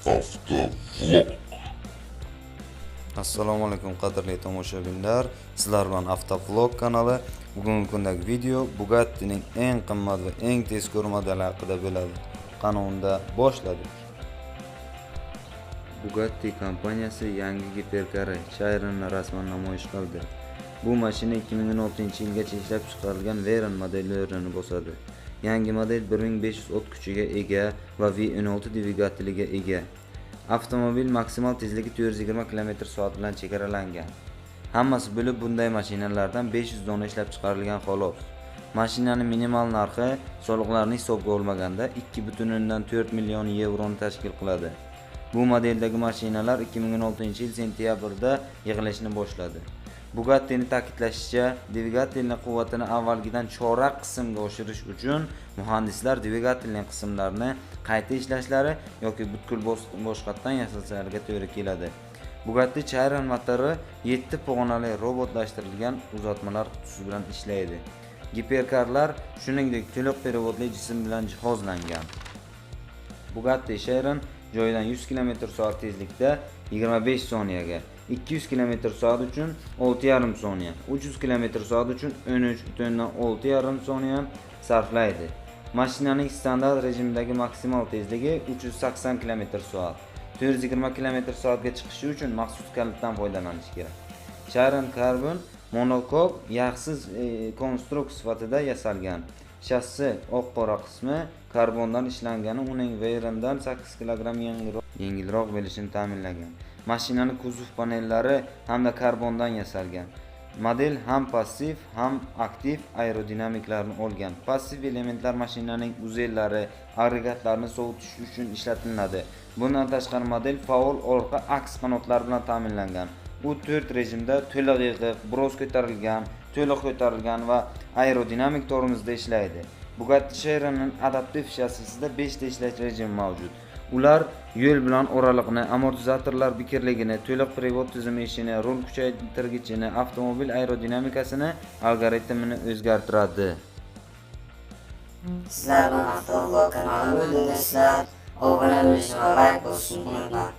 Avtovlog. Assalomu alaykum qadrli tomoshabinlar. Sizlar bilan Avtovlog kanali. Bugungi kundagi video Bugatti'ning eng qimmat va eng tezkor modeli haqida bo'ladi. Qanunda boshladik. Bugatti kompaniyasi yangi giperkar Chiron'ni rasman namoyish qildi. Bu mashina 2016-yilgacha ishlab chiqarilgan Veyron modellarini bosadi. Yangi model 1500 ot kuchiga ega va V16 dvigateliga ega. Avtomobil maksimal tezligi 420 km/soat bilan chegaralangan. Hammasi bo'lib bunday mashinalardan 500 dona ishlab chiqarilgan xolos. Mashinaning minimal narxi soliqlarni hisobga olmaganda 2,4 million yevroni tashkil qiladi. Bu modeldagi mashinalar 2016-yil sentyabrda yig'ilishni boshladi. Bugatti'ning ta'kidlashicha, dvigatelning quvvatini avvalgidan chorak qismga oshirish uchun muhandislar dvigatelning qismlarini qayta ishlashlari yoki butkul boshqatdan yasalariga to'g'ri keladi. Bugatti Chiron motori 7 pog'onali robotlashtirilgan uzatmalar qutisi bilan ishlaydi. Giperkarlar shuningdek to'liq переводli jism bilan jihozlangan. Bugatti Chiron joyidan 100 km/soat tezlikda 25 soniyaga, 200 km/soat uchun 6,5 soniya, 300 km/soat uchun 13,6 soniya sarflaydi. Mashinaning standart rejimdagi maksimal tezligi 380 km/soat. 420 km/soatga chiqishi uchun maxsus kalitdan foydalanish kerak. Chiron karbon monokok yog'siz konstruksiya sifatida yasalgan. Shassi oq-qora qismi karbondan ishlangani uning Veyron'dan 8 kg yengilroq bo'lishini ta'minlagan. Mashinaning kuzov panellari hamda karbondan yasalgan. Model ham passiv, ham aktiv aerodinamiklarni olgan. Passiv elementlar mashinaning uzellari, agregatlarni sovutish uchun ishlatiladi. Bundan tashqari model faol orqa aks qanotlar bilan ta'minlangan. U 4 rejimda to'liq yig'ib, biroz ko'tarilgan, to'liq ko'tarilgan va aerodinamik tormozda ishlaydi. Bugatti Chiron'ning adaptiv shassisida 5 ta ishlash rejimi mavjud. Ular yo'l bilan oraliqni, amortizatorlar bekirligini, to'liq prevod tizimi ishini, rul kuchaytirgichini, avtomobil aerodinamikasini, algoritmini o'zgartiradi. Sizlar bilan Avtovlog kanalini do'stlar, obuna bo'lishni va like bosishni unutmang.